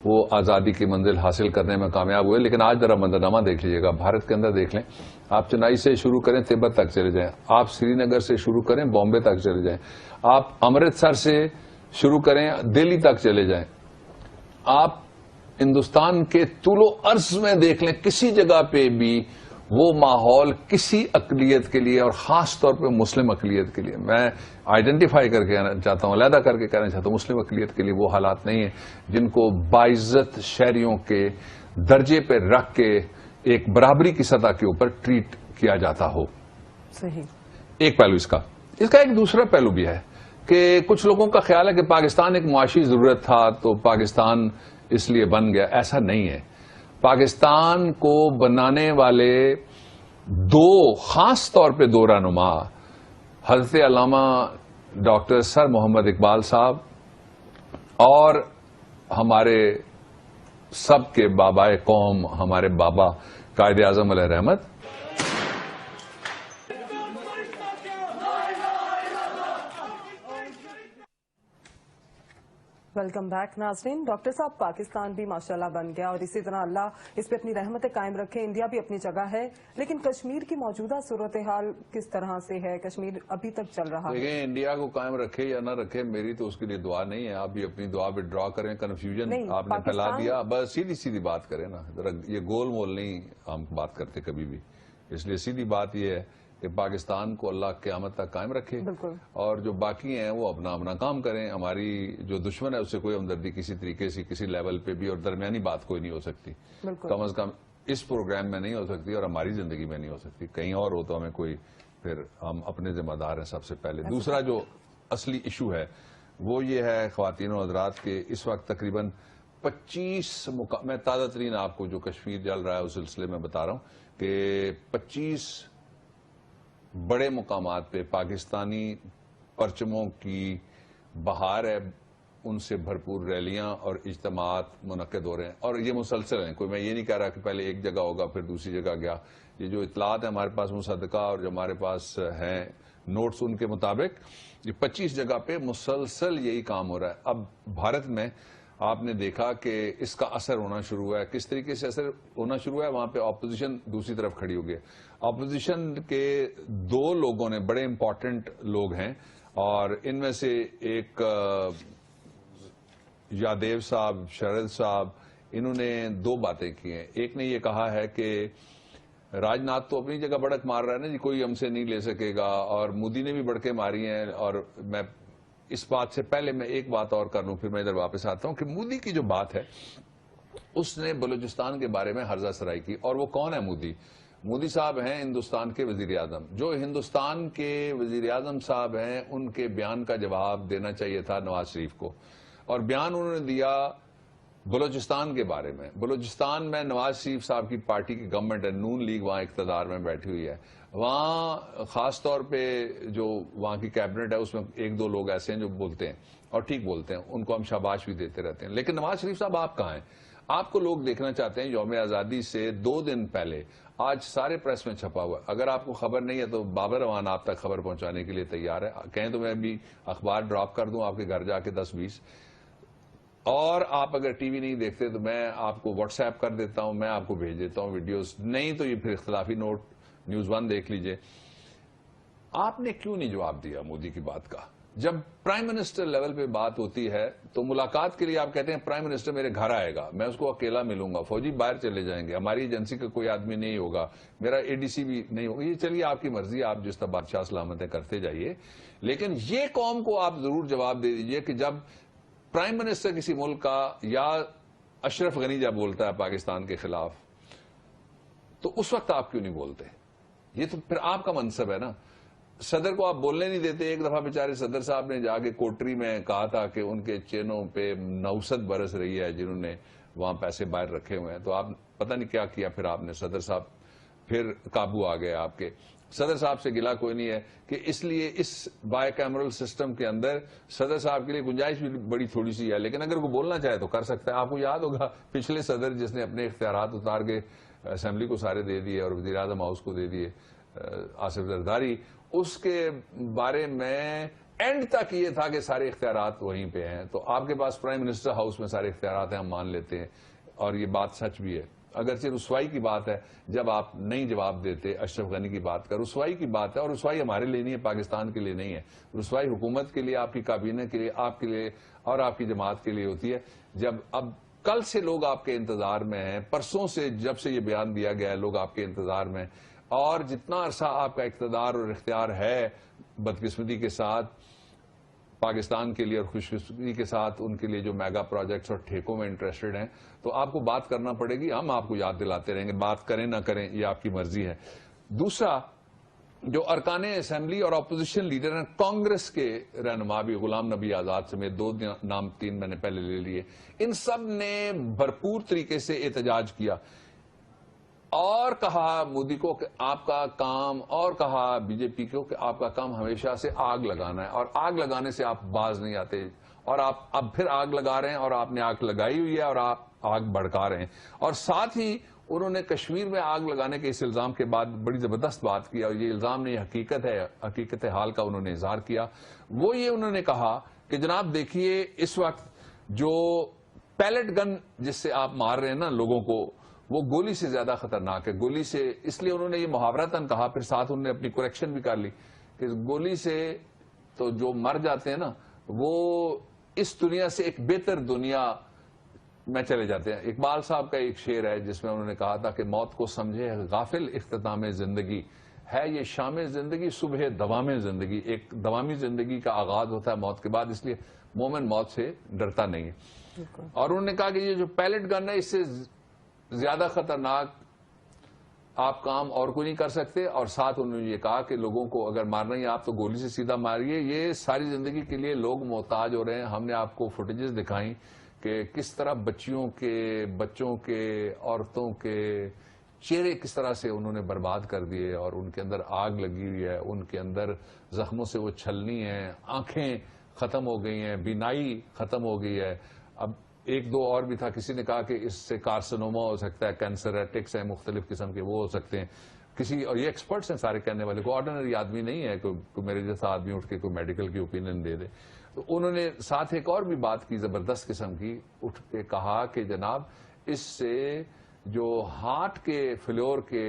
وہ آزادی کی منزل حاصل کرنے میں کامیاب ہوئے. لیکن آج ذرا منظرنامہ دیکھ لیجیے گا. بھارت کے اندر دیکھ لیں, آپ چنائی سے شروع کریں تبت تک چلے جائیں, آپ سری نگر سے شروع کریں بامبے تک چلے جائیں, آپ امرتسر سے شروع کریں دہلی تک چلے جائیں, آپ ہندوستان کے طول و عرض میں دیکھ لیں, کسی جگہ پہ بھی وہ ماحول کسی اقلیت کے لیے, اور خاص طور پہ مسلم اقلیت کے لیے, میں آئیڈینٹیفائی کر کے کہنا چاہتا ہوں, علیحدہ کر کے کہنا چاہتا ہوں, مسلم اقلیت کے لیے وہ حالات نہیں ہیں جن کو باعزت شہریوں کے درجے پہ رکھ کے ایک برابری کی سطح کے اوپر ٹریٹ کیا جاتا ہو. صحیح. ایک پہلو اس کا ایک دوسرا پہلو بھی ہے کہ کچھ لوگوں کا خیال ہے کہ پاکستان ایک معاشی ضرورت تھا تو پاکستان اس لیے بن گیا. ایسا نہیں ہے. پاکستان کو بنانے والے دو, خاص طور پہ دو رہنما, حضرت علامہ ڈاکٹر سر محمد اقبال صاحب اور ہمارے سب کے بابائے قوم, ہمارے بابا قائد اعظم علیہ رحمت. ویلکم بیک ناظرین. ڈاکٹر صاحب, پاکستان بھی ماشاءاللہ بن گیا اور اسی طرح اللہ اس پہ اپنی رحمتیں قائم رکھے. انڈیا بھی اپنی جگہ ہے, لیکن کشمیر کی موجودہ صورتحال کس طرح سے ہے؟ کشمیر ابھی تک چل رہا ہے. دیکھیں, انڈیا کو قائم رکھے یا نہ رکھے, میری تو اس کے لیے دعا نہیں ہے. آپ بھی اپنی دعا پہ ڈرا کریں. کنفیوژن آپ نے پھیلا دیا. بس سیدھی سیدھی بات کریں نا, یہ گول مول نہیں ہم بات کرتے کبھی بھی. اس لیے سیدھی بات یہ ہے کہ پاکستان کو اللہ قیامت تک قائم رکھے, اور جو باقی ہیں وہ اپنا اپنا کام کریں. ہماری جو دشمن ہے اس سے کوئی ہمدردی کسی طریقے سے کسی لیول پہ بھی, اور درمیانی بات کوئی نہیں ہو سکتی, کم از کم اس پروگرام میں نہیں ہو سکتی, اور ہماری زندگی میں نہیں ہو سکتی. کہیں اور ہو تو ہمیں کوئی, پھر ہم اپنے ذمہ دار ہیں سب سے پہلے. دوسرا جو اصلی ایشو ہے وہ یہ ہے خواتین و حضرات کے اس وقت تقریباً 25 میں تازہ ترین آپ کو جو کشمیر جل رہا ہے اس سلسلے میں بتا رہا ہوں کہ 25 بڑے مقامات پہ پاکستانی پرچموں کی بہار ہے. ان سے بھرپور ریلیاں اور اجتماعات منعقد ہو رہے ہیں, اور یہ مسلسل ہیں. کوئی میں یہ نہیں کہہ رہا کہ پہلے ایک جگہ ہوگا پھر دوسری جگہ گیا. یہ جو اطلاعات ہیں ہمارے پاس مصدقہ اور جو ہمارے پاس ہیں نوٹس, ان کے مطابق یہ 25 جگہ پہ مسلسل یہی کام ہو رہا ہے. اب بھارت میں آپ نے دیکھا کہ اس کا اثر ہونا شروع ہوا ہے. کس طریقے سے اثر ہونا شروع ہوا ہے؟ وہاں پہ اپوزیشن دوسری طرف کھڑی ہو گئی. اپوزیشن کے دو لوگوں نے, بڑے امپورٹنٹ لوگ ہیں, اور ان میں سے ایک یادیو صاحب, شرد صاحب, انہوں نے دو باتیں کی ہیں. ایک نے یہ کہا ہے کہ راج ناتھ تو اپنی جگہ بڑک مار رہا ہے نا جی, کوئی ہم سے نہیں لے سکے گا, اور مودی نے بھی بڑکیں ماری ہیں. اور میں اس بات سے پہلے میں ایک بات اور کر لوں, پھر میں ادھر واپس آتا ہوں کہ مودی کی جو بات ہے اس نے بلوچستان کے بارے میں ہرزہ سرائی کی. اور وہ کون ہے مودی؟ مودی صاحب ہیں ہندوستان کے وزیر اعظم. جو ہندوستان کے وزیر اعظم صاحب ہیں ان کے بیان کا جواب دینا چاہیے تھا نواز شریف کو, اور بیان انہوں نے دیا بلوچستان کے بارے میں. بلوچستان میں نواز شریف صاحب کی پارٹی کی گورنمنٹ ہے, نون لیگ وہاں اقتدار میں بیٹھی ہوئی ہے. وہاں خاص طور پہ جو وہاں کی کیبنٹ ہے اس میں ایک دو لوگ ایسے ہیں جو بولتے ہیں اور ٹھیک بولتے ہیں, ان کو ہم شاباش بھی دیتے رہتے ہیں. لیکن نواز شریف صاحب آپ کہاں ہیں؟ آپ کو لوگ دیکھنا چاہتے ہیں. یوم آزادی سے 2 دن پہلے آج سارے پریس میں چھپا ہوا ہے. اگر آپ کو خبر نہیں ہے تو بابر امان آپ تک خبر پہنچانے کے لیے تیار ہے. کہیں تو میں بھی اخبار ڈراپ کر دوں آپ کے گھر جا کے 10-20, اور آپ اگر ٹی وی نہیں دیکھتے تو میں آپ کو واٹس ایپ کر دیتا ہوں, میں آپ کو بھیج دیتا ہوں ویڈیوز. نہیں تو یہ پھر اختلافی نوٹ نیوز 1 دیکھ لیجئے. آپ نے کیوں نہیں جواب دیا مودی کی بات کا؟ جب پرائم منسٹر لیول پہ بات ہوتی ہے تو ملاقات کے لیے آپ کہتے ہیں پرائم منسٹر میرے گھر آئے گا, میں اس کو اکیلا ملوں گا, فوجی باہر چلے جائیں گے, ہماری ایجنسی کا کوئی آدمی نہیں ہوگا, میرا اے ڈی سی بھی نہیں ہوگا. یہ چلیے آپ کی مرضی, آپ جس طرح بادشاہ سلامتیں کرتے جائیے. لیکن یہ قوم کو آپ ضرور جواب دے دیجئے کہ جب پرائم منسٹر کسی ملک کا, یا اشرف غنی جب بولتا ہے پاکستان کے خلاف, تو اس وقت آپ کیوں نہیں بولتے؟ یہ تو پھر آپ کا منصب ہے نا. صدر کو آپ بولنے نہیں دیتے. ایک دفعہ بیچارے صدر صاحب نے جا کے کوٹری میں کہا تھا کہ ان کے چینوں پہ نوسط برس رہی ہے جنہوں نے وہاں پیسے باہر رکھے ہوئے ہیں. تو آپ پتہ نہیں کیا کیا پھر آپ نے. صدر صاحب پھر قابو آ گئے آپ کے. صدر صاحب سے گلا کوئی نہیں ہے کہ اس لیے اس بائی کیمرل سسٹم کے اندر صدر صاحب کے لیے گنجائش بھی بڑی تھوڑی سی ہے, لیکن اگر وہ بولنا چاہے تو کر سکتا ہے. آپ کو یاد ہوگا پچھلے صدر جس نے اپنے اختیارات اتار کے اسمبلی کو سارے دے دیے اور وزیر اعظم ہاؤس کو دے دیے, آصف زرداری, اس کے بارے میں اینڈ تک یہ تھا کہ سارے اختیارات وہیں پہ ہیں. تو آپ کے پاس پرائم منسٹر ہاؤس میں سارے اختیارات ہیں, ہم مان لیتے ہیں, اور یہ بات سچ بھی ہے. اگرچہ رسوائی کی بات ہے جب آپ نہیں جواب دیتے اشرف غنی کی بات کا, رسوائی کی بات ہے, اور رسوائی ہمارے لیے نہیں ہے, پاکستان کے لیے نہیں ہے. رسوائی حکومت کے لیے, آپ کی کابینہ کے لیے, آپ کے لیے اور آپ کی جماعت کے لیے ہوتی ہے. جب اب کل سے لوگ آپ کے انتظار میں ہیں, پرسوں سے جب سے یہ بیان دیا گیا ہے لوگ آپ کے انتظار میں, اور جتنا عرصہ آپ کا اقتدار اور اختیار ہے بدقسمتی کے ساتھ پاکستان کے لیے اور خوش قسمتی کے ساتھ ان کے لیے جو میگا پروجیکٹس اور ٹھیکوں میں انٹرسٹڈ ہیں, تو آپ کو بات کرنا پڑے گی. ہم آپ کو یاد دلاتے رہیں گے, بات کریں نہ کریں یہ آپ کی مرضی ہے. دوسرا, جو ارکان اسمبلی اور اپوزیشن لیڈر ہیں, کانگریس کے رہنما بھی, غلام نبی آزاد سمیت 2 نام 3 میں نے پہلے لے لیے, ان سب نے بھرپور طریقے سے احتجاج کیا اور کہا مودی کو کہ آپ کا کام, اور کہا بی جے پی کو کہ آپ کا کام ہمیشہ سے آگ لگانا ہے, اور آگ لگانے سے آپ باز نہیں آتے, اور آپ اب پھر آگ لگا رہے ہیں, اور آپ نے آگ لگائی ہوئی ہے اور آپ آگ بھڑکا رہے ہیں. اور ساتھ ہی انہوں نے کشمیر میں آگ لگانے کے اس الزام کے بعد بڑی زبردست بات کی, اور یہ الزام نہیں حقیقت ہے, حقیقت حال کا انہوں نے اظہار کیا. وہ یہ انہوں نے کہا کہ جناب دیکھیے اس وقت جو پیلٹ گن جس سے آپ مار رہے ہیں نا لوگوں کو, وہ گولی سے زیادہ خطرناک ہے. گولی سے, اس لیے انہوں نے یہ محاورتاً کہا, پھر ساتھ انہوں نے اپنی کریکشن بھی کر لی کہ گولی سے تو جو مر جاتے ہیں نا وہ اس دنیا سے ایک بہتر دنیا میں چلے جاتے ہیں. اقبال صاحب کا ایک شعر ہے جس میں انہوں نے کہا تھا کہ موت کو سمجھے غافل اختتام زندگی, ہے یہ شام زندگی صبح دوام زندگی. ایک دوامی زندگی کا آغاز ہوتا ہے موت کے بعد, اس لیے مومن موت سے ڈرتا نہیں ہے. اور انہوں نے کہا کہ یہ جو پیلٹ گن ہے اس سے زیادہ خطرناک آپ کام اور کوئی نہیں کر سکتے. اور ساتھ انہوں نے یہ کہا کہ لوگوں کو اگر مارنا ہی آپ تو گولی سے سیدھا ماریے, یہ ساری زندگی کے لیے لوگ محتاج ہو رہے ہیں. ہم نے آپ کو فوٹیجز دکھائیں کہ کس طرح بچوں کے عورتوں کے چہرے کس طرح سے انہوں نے برباد کر دیے, اور ان کے اندر آگ لگی ہوئی ہے, ان کے اندر زخموں سے وہ چھلنی ہیں, آنکھیں ختم ہو گئی ہیں, بینائی ختم ہو گئی ہے. اب 1-2 اور بھی تھا, کسی نے کہا کہ اس سے کارسنوما ہو سکتا ہے, کینسریٹکس ہیں مختلف قسم کے وہ ہو سکتے ہیں. کسی, اور یہ ایکسپرٹس ہیں سارے کہنے والے, کوئی آرڈنری آدمی نہیں ہے کوئی میرے جیسا آدمی اٹھ کے کوئی میڈیکل کی اوپینین دے دے. تو انہوں نے ساتھ ایک اور بھی بات کی زبردست قسم کی, اٹھ کے کہا کہ جناب اس سے جو ہارٹ کے فیلور کے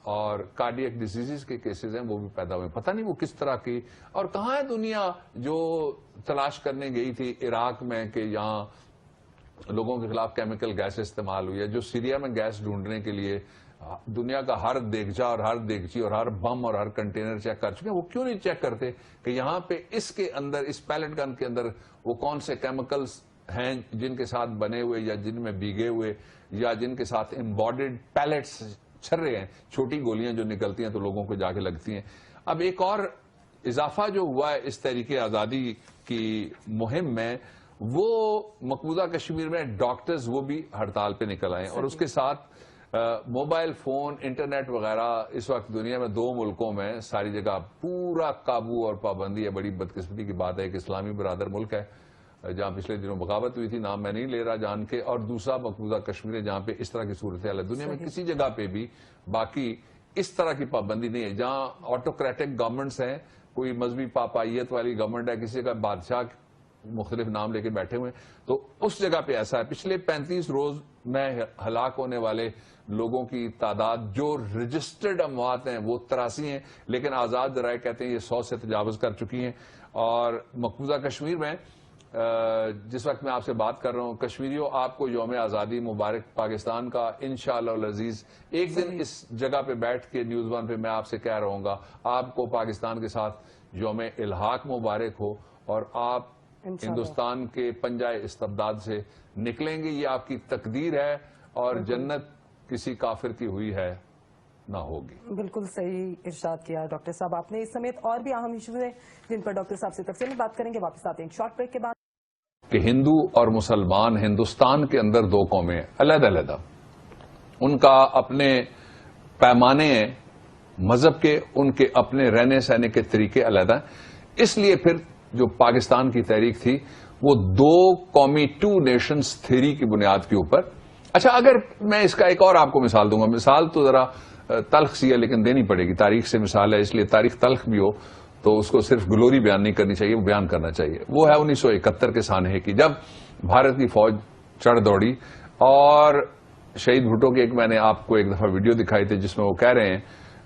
اور کارڈیک ڈیزیز کے کیسز ہیں وہ بھی پیدا ہوئے. پتہ نہیں وہ کس طرح کی, اور کہاں ہے دنیا جو تلاش کرنے گئی تھی عراق میں کہ یہاں لوگوں کے خلاف کیمیکل گیس استعمال ہوئی ہے, جو سیریا میں گیس ڈھونڈنے کے لیے دنیا کا ہر دیگچا اور ہر دیگچی اور ہر بم اور ہر کنٹینر چیک کر چکے ہیں. وہ کیوں نہیں چیک کرتے کہ یہاں پہ اس کے اندر, اس پیلٹ گن کے اندر وہ کون سے کیمیکلز ہیں جن کے ساتھ بنے ہوئے یا جن میں بھیگے ہوئے یا جن کے ساتھ امبارڈڈ پیلٹس چھر رہے ہیں, چھوٹی گولیاں جو نکلتی ہیں تو لوگوں کو جا کے لگتی ہیں. اب ایک اور اضافہ جو ہوا ہے اس تحریک آزادی کی مہم میں, وہ مقبوضہ کشمیر میں ڈاکٹرز وہ بھی ہڑتال پہ نکل آئے, اور اس کے ساتھ موبائل فون, انٹرنیٹ وغیرہ اس وقت دنیا میں 2 ملکوں میں ساری جگہ پورا قابو اور پابندی ہے. بڑی بدقسمتی کی بات ہے, ایک اسلامی برادر ملک ہے جہاں پچھلے دنوں بغاوت ہوئی تھی, نام میں نہیں لے رہا جان کے, اور دوسرا مقبوضہ کشمیر ہے جہاں پہ اس طرح کی صورتحال ہے. دنیا میں کسی جگہ پہ بھی باقی اس طرح کی پابندی نہیں ہے. جہاں آٹوکریٹک گورنمنٹس ہیں, کوئی مذہبی پاپائیت والی گورنمنٹ ہے, کسی کا بادشاہ مختلف نام لے کے بیٹھے ہوئے, تو اس جگہ پہ ایسا ہے. پچھلے 35 روز میں ہلاک ہونے والے لوگوں کی تعداد جو رجسٹرڈ اموات ہیں وہ 83 ہیں, لیکن آزاد ذرائع کہتے ہیں یہ 100 سے تجاوز کر چکی ہیں. اور مقبوضہ کشمیر میں جس وقت میں آپ سے بات کر رہا ہوں, کشمیریوں آپ کو یوم آزادی مبارک پاکستان کا انشاءاللہ العزیز. ایک دن اس جگہ پہ بیٹھ کے نیوز 1 پہ میں آپ سے کہہ رہا ہوں گا آپ کو پاکستان کے ساتھ یوم الحاق مبارک ہو, اور آپ ہندوستان کے پنجائے استبداد سے نکلیں گے. یہ آپ کی تقدیر ہے, اور جنت کسی کافر کی ہوئی ہے نہ ہوگی. بالکل صحیح ارشاد کیا ڈاکٹر صاحب آپ نے. اس سمیت اور بھی اہم ایشوز ہیں جن پر ڈاکٹر صاحب سے تفصیل میں بات کریں گے. واپس آتے ہیں ایک شارٹ بریک کے بعد. کہ ہندو اور مسلمان ہندوستان کے اندر 2 قومیں علیحدہ علیحدہ, ان کا اپنے پیمانے ہیں مذہب کے, ان کے اپنے رہنے سہنے کے طریقے علیحدہ ہیں. اس لیے پھر جو پاکستان کی تحریک تھی وہ 2 قومی 2 نیشنز تھیوری کی بنیاد کے اوپر. اچھا, اگر میں اس کا ایک اور آپ کو مثال دوں گا, مثال تو ذرا تلخ سی ہے لیکن دینی پڑے گی, تاریخ سے مثال ہے اس لیے تاریخ تلخ بھی ہو تو اس کو صرف گلوری بیان نہیں کرنی چاہیے، وہ بیان کرنا چاہیے. وہ ہے 1971 کے سانحے کی، جب بھارت کی فوج چڑھ دوڑی. اور شہید بھٹو کی میں نے آپ کو ایک دفعہ ویڈیو دکھائی تھی جس میں وہ کہہ رہے ہیں،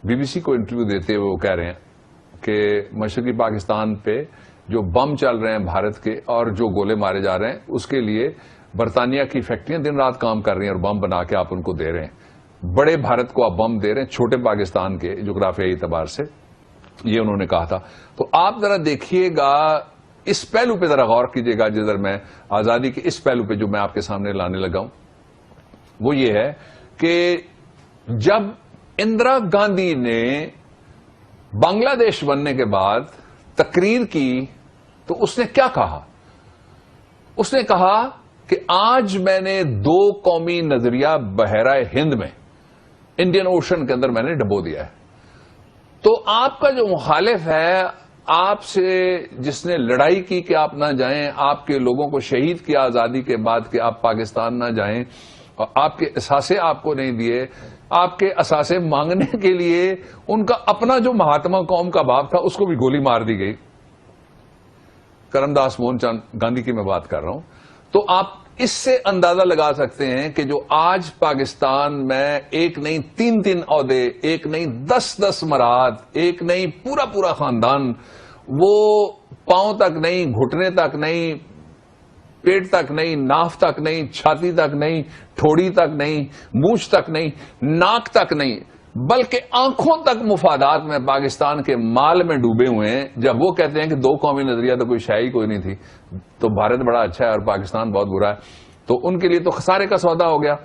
بی بی سی کو انٹرویو دیتے ہوئے وہ کہہ رہے ہیں کہ مشرقی پاکستان پہ جو بم چل رہے ہیں بھارت کے اور جو گولے مارے جا رہے ہیں، اس کے لیے برطانیہ کی فیکٹریاں دن رات کام کر رہی ہیں اور بم بنا کے آپ ان کو دے رہے ہیں. بڑے بھارت کو آپ بم دے رہے ہیں چھوٹے پاکستان کے جغرافیائی اعتبار سے. یہ انہوں نے کہا تھا. تو آپ ذرا دیکھیے گا، اس پہلو پہ ذرا غور کیجیے گا جدھر میں آزادی کے اس پہلو پہ جو میں آپ کے سامنے لانے لگا ہوں، وہ یہ ہے کہ جب اندرا گاندھی نے بنگلہ دیش بننے کے بعد تقریر کی تو اس نے کیا کہا؟ اس نے کہا کہ آج میں نے 2 قومی نظریہ بحیرہ ہند میں، انڈین اوشن کے اندر میں نے ڈبو دیا ہے. تو آپ کا جو مخالف ہے، آپ سے جس نے لڑائی کی کہ آپ نہ جائیں، آپ کے لوگوں کو شہید کیا آزادی کے بعد کہ آپ پاکستان نہ جائیں، اور آپ کے اثاثے آپ کو نہیں دیے، آپ کے اثاثے مانگنے کے لیے ان کا اپنا جو مہاتما قوم کا باپ تھا اس کو بھی گولی مار دی گئی. کرم داس موہن چاند گاندھی کی میں بات کر رہا ہوں. تو آپ اس سے اندازہ لگا سکتے ہیں کہ جو آج پاکستان میں ایک نہیں 3 عہدے، ایک نہیں 10 مراد، ایک نہیں پورا خاندان، وہ پاؤں تک نہیں، گھٹنے تک نہیں، پیٹ تک نہیں، ناف تک نہیں، چھاتی تک نہیں، ٹھوڑی تک نہیں، مونچھ تک نہیں، ناک تک نہیں، بلکہ آنکھوں تک مفادات میں پاکستان کے مال میں ڈوبے ہوئے ہیں. جب وہ کہتے ہیں کہ 2 قومی نظریہ تو کوئی شے ہی کوئی نہیں تھی، تو بھارت بڑا اچھا ہے اور پاکستان بہت برا ہے، تو ان کے لیے تو خسارے کا سودا ہو گیا.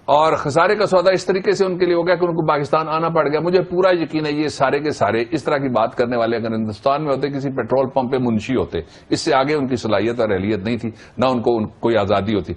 اور خسارے کا سودا اس طریقے سے ان کے لیے ہو گیا کہ ان کو پاکستان آنا پڑ گیا. مجھے پورا یقین ہے یہ سارے کے سارے اس طرح کی بات کرنے والے اگر ہندوستان میں ہوتے، کسی پیٹرول پمپ پہ منشی ہوتے، اس سے آگے ان کی صلاحیت اور اہلیت نہیں تھی، نہ ان کو کوئی آزادی ہوتی.